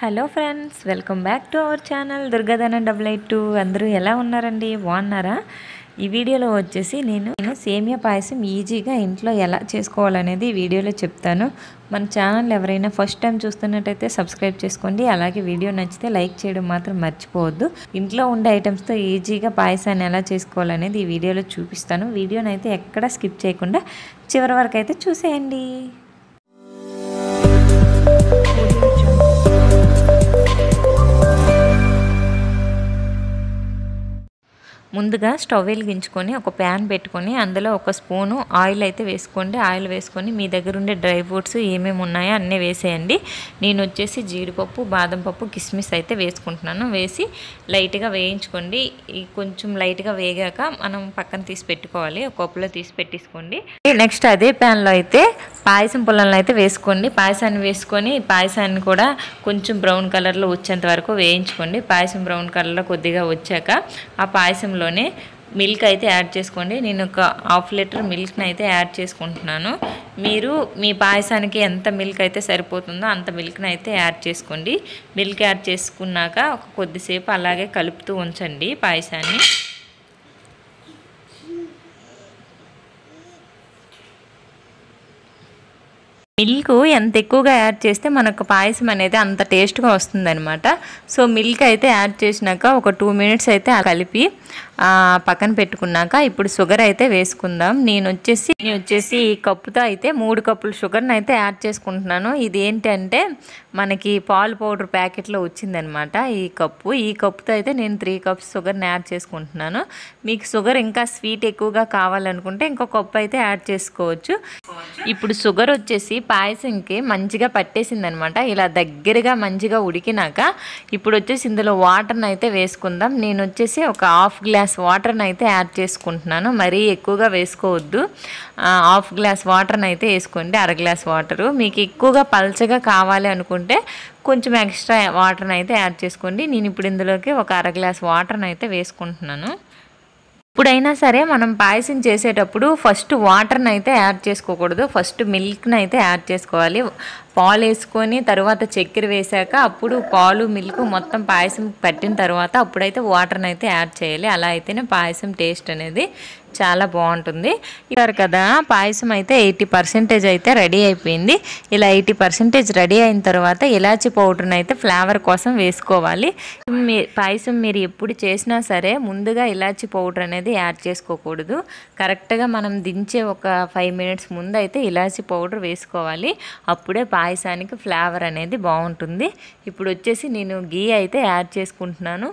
Hello friends, welcome back to our channel Durgadhan 882. అందరూ ఎలా ఉన్నారండి? బాగున్నారా? ఈ వీడియోలో వచ్చేసి నేను సేమియా పాయసం ఈజీగా ఇంట్లో ఎలా చేసుకోవాలనేది ఈ వీడియోలో చెప్తాను. మన ఛానల్ ఎవరైనా ఫస్ట్ టైం చూస్తున్నట్టయితే సబ్స్క్రైబ్ చేసుకోండి. అలాగే వీడియో నచ్చితే లైక్ చేయడం మాత్రం మర్చిపోవద్దు. ఇంట్లో ఉండే ఐటమ్స్తో ఈజీగా పాయసాన్ని ఎలా చేసుకోవాలనేది ఈ వీడియోలో చూపిస్తాను. వీడియోని అయితే ఎక్కడ స్కిప్ చేయకుండా చివరి వరకు అయితే చూసేయండి. ముందుగా స్టవ్ వెలిగించుకొని ఒక ప్యాన్ పెట్టుకొని అందులో ఒక స్పూను ఆయిల్ అయితే వేసుకోండి. ఆయిల్ వేసుకొని మీ దగ్గర ఉండే డ్రై ఫ్రూట్స్ ఏమేమి ఉన్నాయో అన్నీ వేసేయండి. నేను వచ్చేసి జీడిపప్పు, బాదం పప్పు, కిస్మిస్ అయితే వేసుకుంటున్నాను. వేసి లైట్గా వేయించుకోండి. కొంచెం లైట్గా వేగాక మనం పక్కన తీసి పెట్టుకోవాలి. ఒక కప్పులో తీసి పెట్టేసుకోండి. నెక్స్ట్ అదే ప్యాన్లో అయితే పాయసం పుల్లలను అయితే వేసుకోండి. పాయసాన్ని వేసుకొని పాయసాన్ని కూడా కొంచెం బ్రౌన్ కలర్లో వచ్చేంత వరకు వేయించుకోండి. పాయసం బ్రౌన్ కలర్లో కొద్దిగా వచ్చాక ఆ పాయసంలోనే మిల్క్ అయితే యాడ్ చేసుకోండి. నేను ఒక 1/2 లీటర్ మిల్క్ని అయితే యాడ్ చేసుకుంటున్నాను. మీరు మీ పాయసానికి ఎంత మిల్క్ అయితే సరిపోతుందో అంత మిల్క్ని అయితే యాడ్ చేసుకోండి. మిల్క్ యాడ్ చేసుకున్నాక ఒక కొద్దిసేపు అలాగే కలుపుతూ ఉంచండి పాయసాన్ని. మిల్క్ ఎంత ఎక్కువగా యాడ్ చేస్తే మనకు పాయసం అనేది అంత టేస్ట్గా వస్తుందన్నమాట. సో మిల్క్ అయితే యాడ్ చేసినాక ఒక 2 మినిట్స్ అయితే కలిపి పక్కన పెట్టుకున్నాక ఇప్పుడు షుగర్ అయితే వేసుకుందాం. నేను వచ్చేసి ఈ కప్పుతో అయితే 3 కప్పులు షుగర్ని అయితే యాడ్ చేసుకుంటున్నాను. ఇది ఏంటంటే మనకి పాలు పౌడర్ ప్యాకెట్లో వచ్చిందనమాట ఈ కప్పుతో అయితే నేను 3 కప్స్ షుగర్ని యాడ్ చేసుకుంటున్నాను. మీకు షుగర్ ఇంకా స్వీట్ ఎక్కువగా కావాలనుకుంటే ఇంకో కప్పు అయితే యాడ్ చేసుకోవచ్చు. ఇప్పుడు షుగర్ వచ్చేసి పాయసంకి మంచిగా పట్టేసింది అనమాట. ఇలా దగ్గరగా మంచిగా ఉడికినాక ఇప్పుడు వచ్చేసి ఇందులో వాటర్ని అయితే వేసుకుందాం. నేను వచ్చేసి ఒక 1/2 గ్లాస్ వాటర్ని అయితే యాడ్ చేసుకుంటున్నాను. మరీ ఎక్కువగా వేసుకోవద్దు. 1/2 గ్లాస్ వాటర్ని అయితే వేసుకోండి. 1/2 గ్లాస్ వాటరు. మీకు ఎక్కువగా పల్చగా కావాలి అనుకుంటే కొంచెం ఎక్స్ట్రా వాటర్ని అయితే యాడ్ చేసుకోండి. నేను ఇప్పుడు ఇందులోకి ఒక 1/2 గ్లాస్ వాటర్ని అయితే వేసుకుంటున్నాను. ఎప్పుడైనా సరే మనం పాయసం చేసేటప్పుడు ఫస్ట్ వాటర్ని అయితే యాడ్ చేసుకోకూడదు. ఫస్ట్ మిల్క్ని అయితే యాడ్ చేసుకోవాలి. పాలు వేసుకొని తర్వాత చక్కెర వేసాక అప్పుడు పాలు మిల్క్ మొత్తం పాయసం పట్టిన తర్వాత అప్పుడైతే వాటర్ని అయితే యాడ్ చేయాలి. అలా అయితేనే పాయసం టేస్ట్ అనేది చాలా బాగుంటుంది. ఇస్తారు కదా, పాయసం అయితే 80% అయితే రెడీ అయిపోయింది. ఇలా 80% రెడీ అయిన తర్వాత ఇలాచీ పౌడర్ని అయితే ఫ్లేవర్ కోసం వేసుకోవాలి. పాయసం మీరు ఎప్పుడు చేసినా సరే ముందుగా ఇలాచీ పౌడర్ అనేది యాడ్ చేసుకోకూడదు. కరెక్ట్గా మనం దించే ఒక 5 మినిట్స్ ముందు అయితే ఇలాచీ పౌడర్ వేసుకోవాలి. అప్పుడే పాయసానికి ఫ్లేవర్ అనేది బాగుంటుంది. ఇప్పుడు వచ్చేసి నేను గీ అయితే యాడ్ చేసుకుంటున్నాను.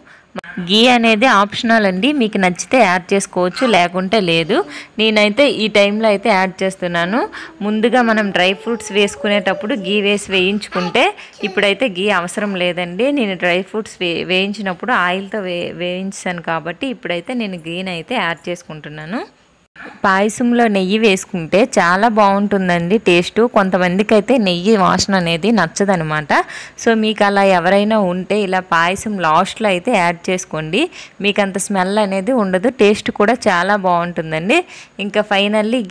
గీ అనేది ఆప్షనల్ అండి. మీకు నచ్చితే యాడ్ చేసుకోవచ్చు, లేకుంటే లేదు. నేనైతే ఈ టైంలో అయితే యాడ్ చేస్తున్నాను. ముందుగా మనం డ్రై ఫ్రూట్స్ వేసుకునేటప్పుడు గీ వేసి వేయించుకుంటే ఇప్పుడైతే గీ అవసరం లేదండి. నేను డ్రై ఫ్రూట్స్ వేయించినప్పుడు ఆయిల్తో వేయించాను కాబట్టి ఇప్పుడైతే నేను గీని అయితే యాడ్ చేసుకుంటున్నాను. పాయసంలో నెయ్యి వేసుకుంటే చాలా బాగుంటుందండి టేస్ట్. కొంతమందికి అయితే నెయ్యి వాసన అనేది నచ్చదనమాట. సో మీకు అలా ఎవరైనా ఉంటే ఇలా పాయసం లాస్ట్లో అయితే యాడ్ చేసుకోండి. మీకు అంత స్మెల్ అనేది ఉండదు. టేస్ట్ కూడా చాలా బాగుంటుందండి. ఇంకా ఫైనల్లీ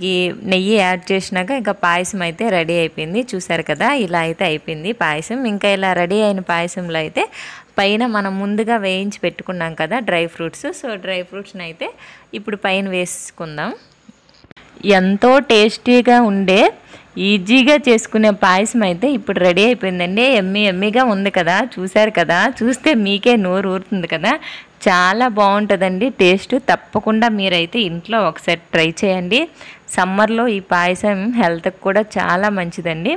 నెయ్యి యాడ్ చేసినాక ఇంకా పాయసం అయితే రెడీ అయిపోయింది. చూసారు కదా, ఇలా అయితే అయిపోయింది పాయసం. ఇంకా ఇలా రెడీ అయిన పాయసంలో అయితే పైన మనం ముందుగా వేయించి పెట్టుకున్నాం కదా డ్రై ఫ్రూట్స్. సో డ్రై ఫ్రూట్స్ని అయితే ఇప్పుడు పైన వేసుకుందాం. ఎంతో టేస్టీగా ఉండే ఈజీగా చేసుకునే పాయసం అయితే ఇప్పుడు రెడీ అయిపోయిందండి. ఎమ్మీగా ఉంది కదా, చూసారు కదా, చూస్తే మీకే నోరు ఊరుతుంది కదా. చాలా బాగుంటుందండి టేస్ట్. తప్పకుండా మీరైతే ఇంట్లో ఒకసారి ట్రై చేయండి. సమ్మర్లో ఈ పాయసం హెల్త్కి కూడా చాలా మంచిదండి.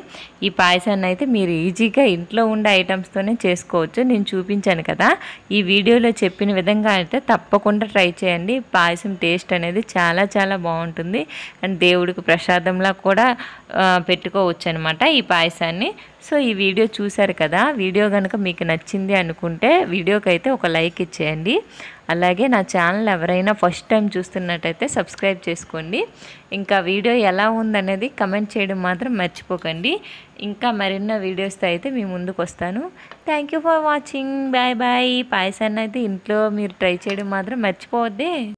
ఈ పాయసాన్ని అయితే మీరు ఈజీగా ఇంట్లో ఉండే ఐటమ్స్తోనే చేసుకోవచ్చు. నేను చూపించాను కదా, ఈ వీడియోలో చెప్పిన విధంగా అయితే తప్పకుండా ట్రై చేయండి. పాయసం టేస్ట్ అనేది చాలా చాలా బాగుంటుంది. అండ్ దేవుడికి ప్రసాదంలా కూడా పెట్టుకోవచ్చు అనమాట ఈ పాయసాన్ని. సో ఈ వీడియో చూసారు కదా, వీడియో కనుక మీకు నచ్చింది అనుకుంటే వీడియోకి అయితే ఒక లైక్ ఇచ్చేయండి. అలాగే నా ఛానల్ ఎవరైనా ఫస్ట్ టైం చూస్తున్నట్టయితే సబ్స్క్రైబ్ చేసుకోండి. ఇంకా వీడియో ఎలా ఉందనేది కమెంట్ చేయడం మాత్రం మర్చిపోకండి. ఇంకా మరిన్న వీడియోస్తో అయితే మీ ముందుకు వస్తాను. Thank you for watching. Bye bye. పాయసాన్ని అయితే ఇంట్లో మీరు ట్రై చేయడం మాత్రం మర్చిపోవద్దే.